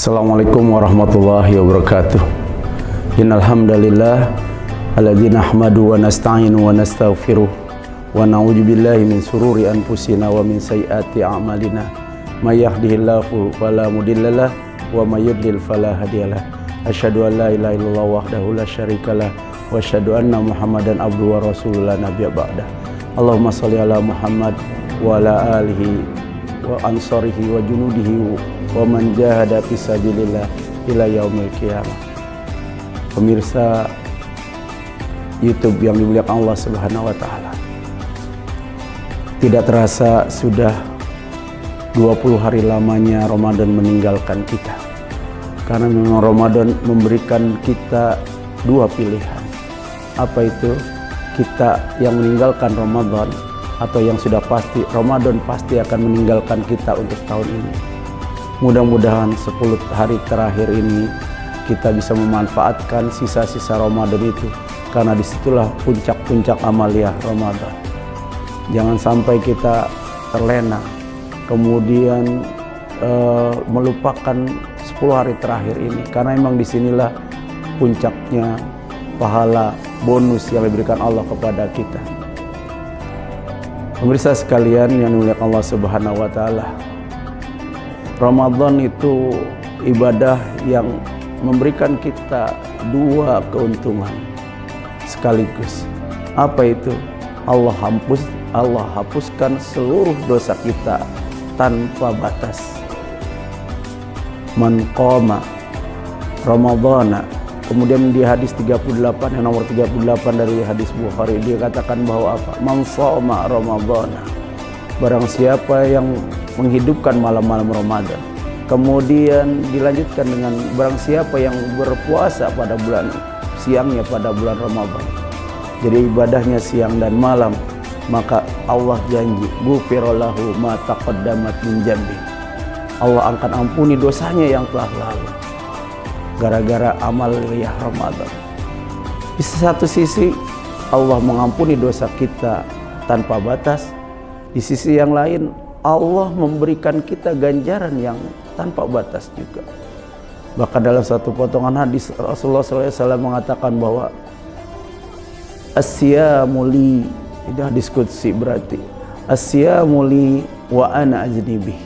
Assalamualaikum warahmatullahi wabarakatuh. Innal hamdalillah alladzi nahmadu wa nasta'inu wa nastaghfiruh wa na'udzu billahi min sururi anfusina wa min sayyiati a'malina. May yahdihillahu fala mudhillalah wa may yudlil fala hadiyalah. Asyhadu an la ilaha illallah wahdahu la syarikalah wa asyhadu anna Muhammadan abduhu wa rasuluhu la nabiyya ba'dah. Allahumma shalli ala Muhammad wa ala alihi wa ansarihi wa junudihi wa man jahada fisabilillah ila yaumil qiyamah. Pemirsa YouTube yang dimuliakan Allah Subhanahu wa taala. Tidak terasa sudah 20 hari lamanya Ramadan meninggalkan kita. Karena memang Ramadan memberikan kita dua pilihan. Apa itu? Kita yang meninggalkan Ramadan atau yang sudah pasti Ramadan pasti akan meninggalkan kita untuk tahun ini. Mudah-mudahan 10 hari terakhir ini kita bisa memanfaatkan sisa-sisa Ramadan itu, karena disitulah puncak-puncak amalia Ramadan. Jangan sampai kita terlena kemudian melupakan 10 hari terakhir ini, karena memang disinilah puncaknya pahala bonus yang diberikan Allah kepada kita. Pemirsa sekalian yang dimuliakan Allah Subhanahu wa taala, Ramadan itu ibadah yang memberikan kita dua keuntungan sekaligus. Apa itu? Allah hapuskan seluruh dosa kita tanpa batas. Man qama Ramadhana. Kemudian di hadis 38 yang nomor 38 dari hadis Bukhari, dia katakan bahwa apa? Man shoma Ramadhana. Barang siapa yang menghidupkan malam-malam Ramadan. Kemudian dilanjutkan dengan barang siapa yang berpuasa pada bulan siangnya pada bulan Ramadan. Jadi ibadahnya siang dan malam, maka Allah janji ghufira lahu ma taqaddamat min dzambi. Allah akan ampuni dosanya yang telah lalu gara-gara amaliyah Ramadan. Di satu sisi Allah mengampuni dosa kita tanpa batas, di sisi yang lain Allah memberikan kita ganjaran yang tanpa batas juga. Bahkan dalam satu potongan hadis Rasulullah SAW mengatakan bahwa asyamu li, ini hadis qudsi berarti asyamu li wa ana ajnibih.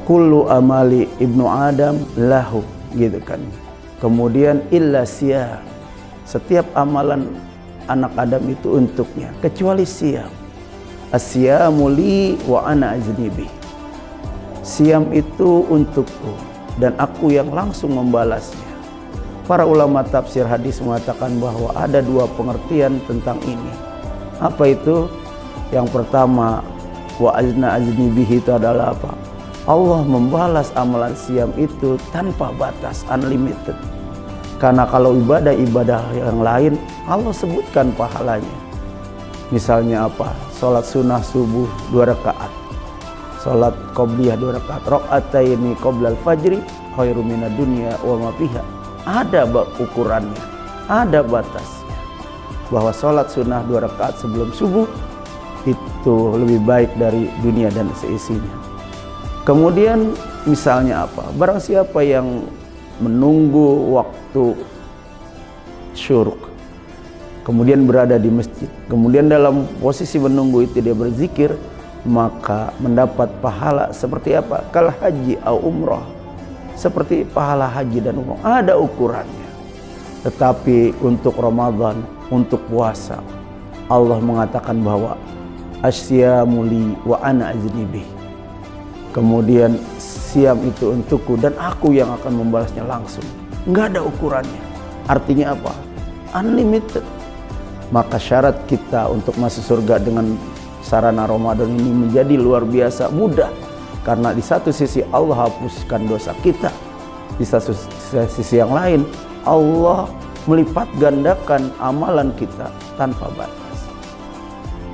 Kullu amali ibnu Adam lahu, gitu kan. Kemudian illa siyam, setiap amalan anak Adam itu untuknya kecuali siyam. Asyamu li wa ana ajnibih. Siyam itu untukku dan aku yang langsung membalasnya. Para ulama tafsir hadis mengatakan bahwa ada dua pengertian tentang ini. Apa itu? Yang pertama, wa ajna ajnibih itu adalah apa? Allah membalas amalan siam itu tanpa batas, unlimited. Karena kalau ibadah-ibadah yang lain Allah sebutkan pahalanya. Misalnya apa? Salat sunnah subuh 2 rakaat, salat qobliyah 2 rakaat, rakaataini qoblal fajri khairum minad dunya wa ma fiha. Ada ukurannya, ada batasnya. Bahwa salat sunnah 2 rakaat sebelum subuh itu lebih baik dari dunia dan seisinya. Kemudian misalnya apa? Barang siapa yang menunggu waktu syuruk, kemudian berada di masjid, kemudian dalam posisi menunggu itu dia berzikir, maka mendapat pahala seperti apa? Kal haji au umrah. Seperti pahala haji dan umrah, ada ukurannya. Tetapi untuk Ramadan, untuk puasa, Allah mengatakan bahwa asyamu li wa ana ajnibih. Kemudian siam itu untukku dan aku yang akan membalasnya langsung. Enggak ada ukurannya. Artinya apa? Unlimited. Maka syarat kita untuk masuk surga dengan sarana Ramadan ini menjadi luar biasa mudah. Karena di satu sisi Allah hapuskan dosa kita, di satu sisi yang lain Allah melipat gandakan amalan kita tanpa batas.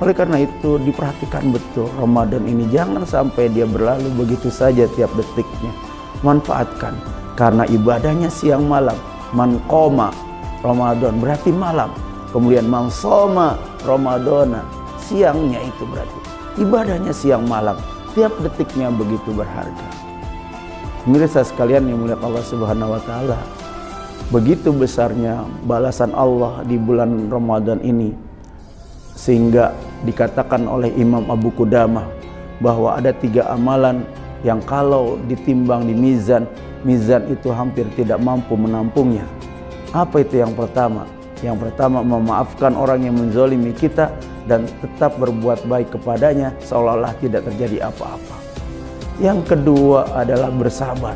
Oleh karena itu diperhatikan betul Ramadan ini, jangan sampai dia berlalu begitu saja tiap detiknya. Manfaatkan, karena ibadahnya siang malam. Man qoma Ramadan berarti malam. Kemudian man shoma Ramadana, siangnya itu berarti ibadahnya siang malam. Tiap detiknya begitu berharga. Pemirsa sekalian yang mulia Allah Subhanahu wa taala, begitu besarnya balasan Allah di bulan Ramadan ini, sehingga dikatakan oleh Imam Abu Qudamah bahwa ada 3 amalan yang kalau ditimbang di mizan itu hampir tidak mampu menampungnya. Apa itu yang pertama? Yang pertama, memaafkan orang yang menzalimi kita dan tetap berbuat baik kepadanya seolah-olah tidak terjadi apa-apa. Yang kedua adalah bersabar.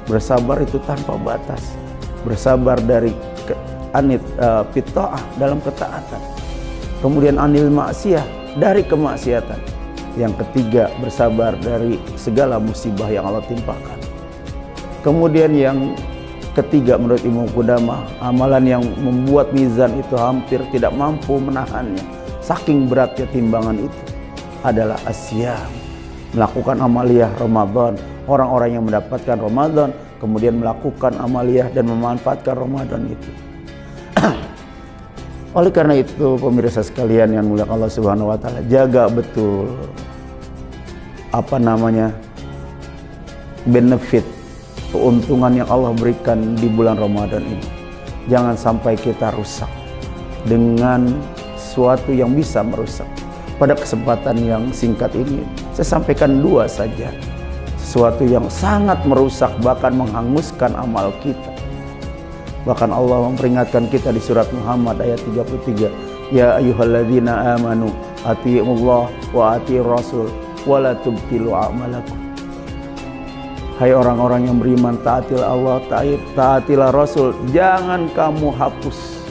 Bersabar itu tanpa batas. Bersabar dari fita'ah dalam ketaatan. Kemudian anil maksiyah, dari kemaksiatan. Yang ketiga, bersabar dari segala musibah yang Allah timpakan. Kemudian yang ketiga menurut Imam Qudamah, amalan yang membuat mizan itu hampir tidak mampu menahannya, saking beratnya timbangan itu, adalah asyam. Melakukan amaliyah Ramadan. Orang-orang yang mendapatkan Ramadan kemudian melakukan amaliyah dan memanfaatkan Ramadan itu. Oleh karena itu, pemirsa sekalian yang mulia Allah Subhanahu wa taala, jaga betul benefit, keuntungan yang Allah berikan di bulan Ramadan ini. Jangan sampai kita rusak dengan sesuatu yang bisa merusak. Pada kesempatan yang singkat ini, saya sampaikan 2 saja. Sesuatu yang sangat merusak, bahkan menghanguskan amal kita. Bahkan Allah memperingatkan kita di surat Muhammad ayat 33, ya ayyuhalladzina amanu atiiullah wa atiir rasul wa la tubtilu a'malakum. Hai orang-orang yang beriman, taatilah Allah, taatilah Rasul, jangan kamu hapus,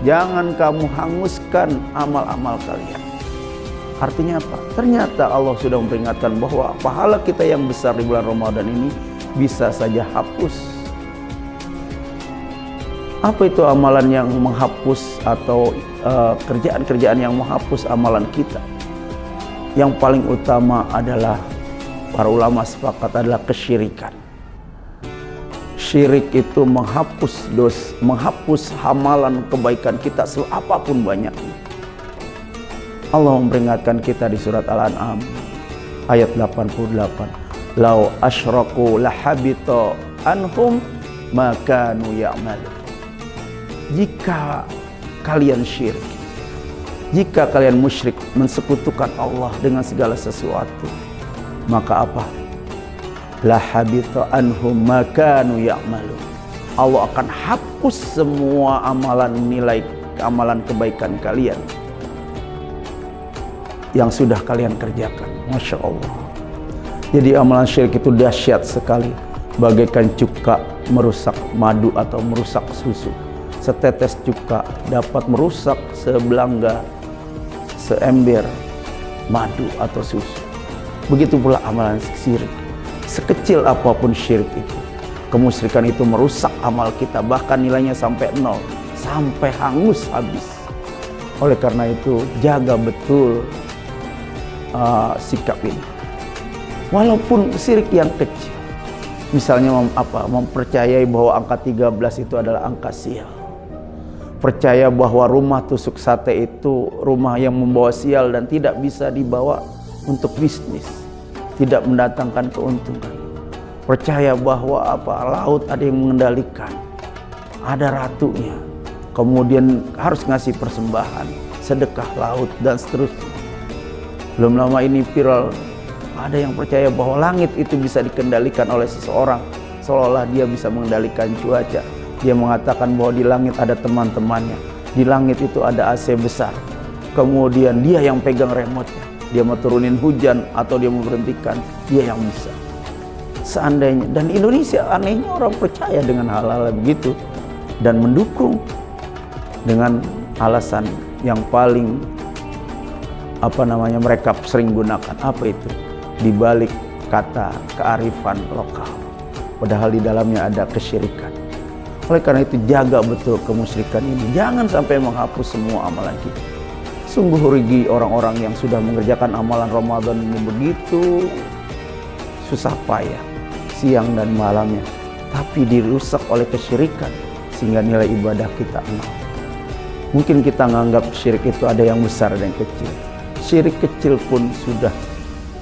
jangan kamu hanguskan amal-amal kalian. Artinya apa? Ternyata Allah sudah memperingatkan bahwa pahala kita yang besar di bulan Ramadan ini bisa saja hapus. Apa itu amalan yang menghapus atau kerjaan-kerjaan yang menghapus amalan kita? Yang paling utama adalah, para ulama sepakat, adalah kesyirikan. Syirik itu menghapus menghapus amalan kebaikan kita apapun banyaknya. Allah memperingatkan kita di surat Al-An'am ayat 88, lau asyraku lahabita anhum ma kanu ya'malun. Jika kalian syirik, jika kalian musyrik, mensekutukan Allah dengan segala sesuatu, maka apa? Lahabita anhum ma kanu ya'malun. Allah akan hapus semua amalan kebaikan kalian yang sudah kalian kerjakan. Masya Allah. Jadi amalan syirik itu dahsyat sekali, bagaikan cuka merusak madu atau merusak susu. Setetes cuka dapat merusak sebelangga, seember madu atau susu. Begitu pula amalan syirik. Sekecil apapun syirik itu, kemusyrikan itu merusak amal kita, bahkan nilainya sampai 0, sampai hangus habis. Oleh karena itu, jaga betul sikap ini. Walaupun syirik yang kecil, misalnya mempercayai bahwa angka 13 itu adalah angka sial, percaya bahwa rumah tusuk sate itu rumah yang membawa sial dan tidak bisa dibawa untuk bisnis, tidak mendatangkan keuntungan. Percaya bahwa laut ada yang mengendalikan, ada ratunya, kemudian harus ngasih persembahan, sedekah laut dan seterusnya. Belum lama ini viral, ada yang percaya bahwa langit itu bisa dikendalikan oleh seseorang, seolah-olah dia bisa mengendalikan cuaca. Dia mengatakan bahwa di langit ada teman-temannya, di langit itu ada AC besar, kemudian dia yang pegang remote-nya, dia mau turunin hujan atau dia mau berhentikan, dia yang bisa. Seandainya, dan Indonesia anehnya orang percaya dengan hal-hal begitu dan mendukung dengan alasan yang paling mereka sering gunakan. Apa itu? Di balik kata kearifan lokal, padahal di dalamnya ada kesyirikan. Oleh karena itu, jaga betul kemusyrikan ini, jangan sampai menghapus semua amalan kita. Sungguh rugi orang-orang yang sudah mengerjakan amalan Ramadan ini begitu susah payah, siang dan malamnya, tapi dirusak oleh kesyirikan sehingga nilai ibadah kita nol. Mungkin kita menganggap syirik itu ada yang besar dan yang kecil. Syirik kecil pun sudah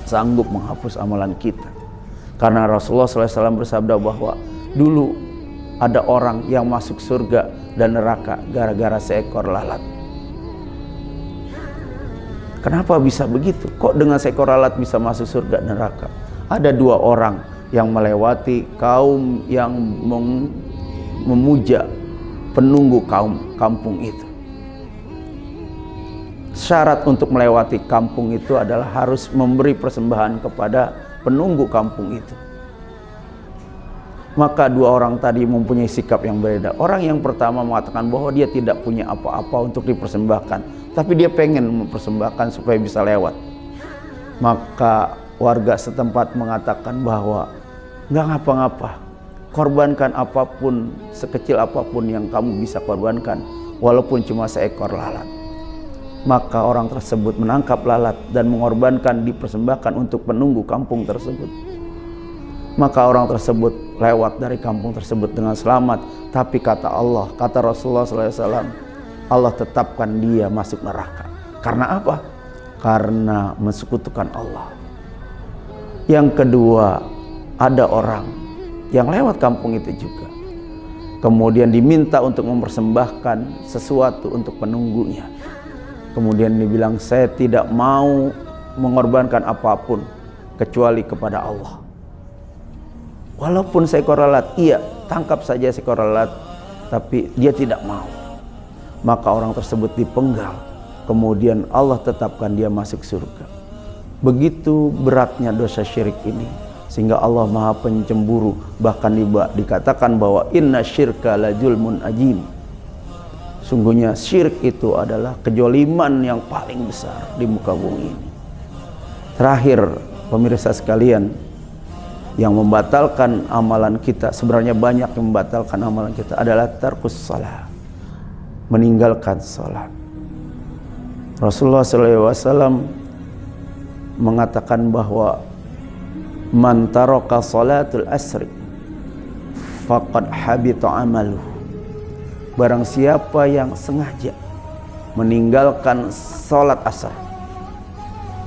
sanggup menghapus amalan kita. Karena Rasulullah SAW bersabda bahwa dulu ada orang yang masuk surga dan neraka gara-gara seekor lalat. Kenapa bisa begitu? Kok dengan seekor lalat bisa masuk surga dan neraka? Ada dua orang yang melewati kaum yang memuja penunggu kampung itu. Syarat untuk melewati kampung itu adalah harus memberi persembahan kepada penunggu kampung itu. Maka dua orang tadi mempunyai sikap yang berbeda. Orang yang pertama mengatakan bahwa dia tidak punya apa-apa untuk dipersembahkan, tapi dia pengen mempersembahkan supaya bisa lewat. Maka warga setempat mengatakan bahwa nggak ngapa-ngapa, korbankan apapun, sekecil apapun yang kamu bisa korbankan, walaupun cuma seekor lalat. Maka orang tersebut menangkap lalat dan mengorbankan, dipersembahkan untuk penunggu kampung tersebut. Maka orang tersebut lewat dari kampung tersebut dengan selamat. Tapi kata Allah, kata Rasulullah SAW, Allah tetapkan dia masuk neraka. Karena apa? Karena mensekutukan Allah. Yang kedua, ada orang yang lewat kampung itu juga, kemudian diminta untuk mempersembahkan sesuatu untuk penunggunya. Kemudian dibilang, saya tidak mau mengorbankan apapun kecuali kepada Allah. Walaupun seekor lalat, iya, tangkap saja seekor lalat, tapi dia tidak mau. Maka orang tersebut dipenggal, kemudian Allah tetapkan dia masuk surga. Begitu beratnya dosa syirik ini, sehingga Allah Maha Pencemburu. Bahkan dikatakan bahwa inna syirka la zulmun ajim. Sungguhnya syirik itu adalah kejoliman yang paling besar di muka bumi ini. Terakhir, pemirsa sekalian, yang membatalkan amalan kita, sebenarnya banyak yang membatalkan amalan kita, adalah tarkus shalah, meninggalkan sholat. Rasulullah SAW mengatakan bahwa man taraka sholatul asri faqad habita amaluhu. Barang siapa yang sengaja meninggalkan sholat asar,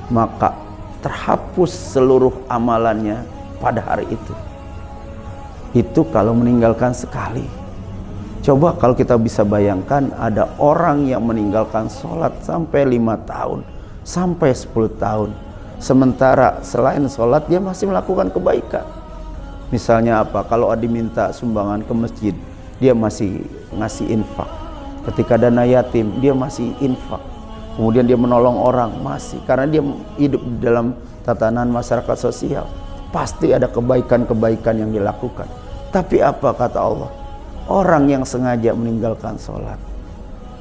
maka terhapus seluruh amalannya pada hari itu. Itu kalau meninggalkan sekali. Coba kalau kita bisa bayangkan, ada orang yang meninggalkan sholat sampai 5 tahun, sampai 10 tahun. Sementara selain sholat dia masih melakukan kebaikan. Misalnya apa? Kalau diminta sumbangan ke masjid, dia masih ngasih infak. Ketika dana yatim, dia masih infak. Kemudian dia menolong orang, masih. Karena dia hidup di dalam tatanan masyarakat sosial, pasti ada kebaikan-kebaikan yang dilakukan. Tapi apa kata Allah? Orang yang sengaja meninggalkan sholat,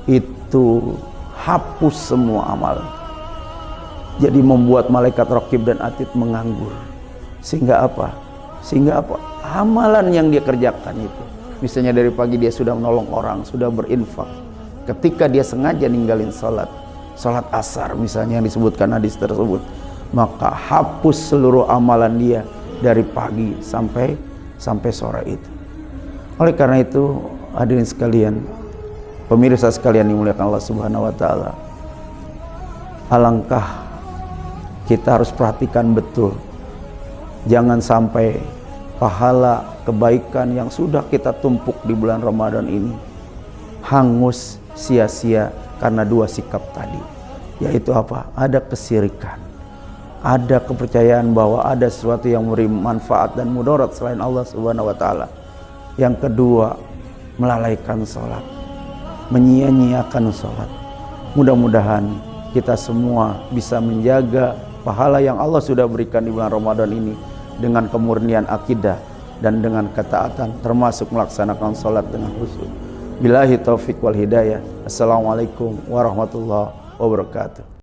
itu hapus semua amal. Jadi membuat malaikat raqib dan atid menganggur. Sehingga apa? Amalan yang dia kerjakan itu, misalnya dari pagi dia sudah menolong orang, sudah berinfak. Ketika dia sengaja ninggalin sholat asar misalnya yang disebutkan hadis tersebut, maka hapus seluruh amalan dia dari pagi sampai sore itu. Oleh karena itu, hadirin sekalian, pemirsa sekalian dimuliakan Allah Subhanahu wa taala, alangkah kita harus perhatikan betul, jangan sampai pahala kebaikan yang sudah kita tumpuk di bulan Ramadan ini hangus sia-sia karena dua sikap tadi, yaitu apa? Ada kesyirikan, ada kepercayaan bahwa ada sesuatu yang memberi manfaat dan mudarat selain Allah Subhanahu wa taala. Yang kedua, melalaikan sholat, menyia-nyiakan sholat. Mudah-mudahan kita semua bisa menjaga pahala yang Allah sudah berikan di bulan Ramadan ini dengan kemurnian akidah dan dengan ketaatan, termasuk melaksanakan sholat dengan khusyuk. Billahi taufiq wal hidayah. Assalamualaikum warahmatullahi wabarakatuh.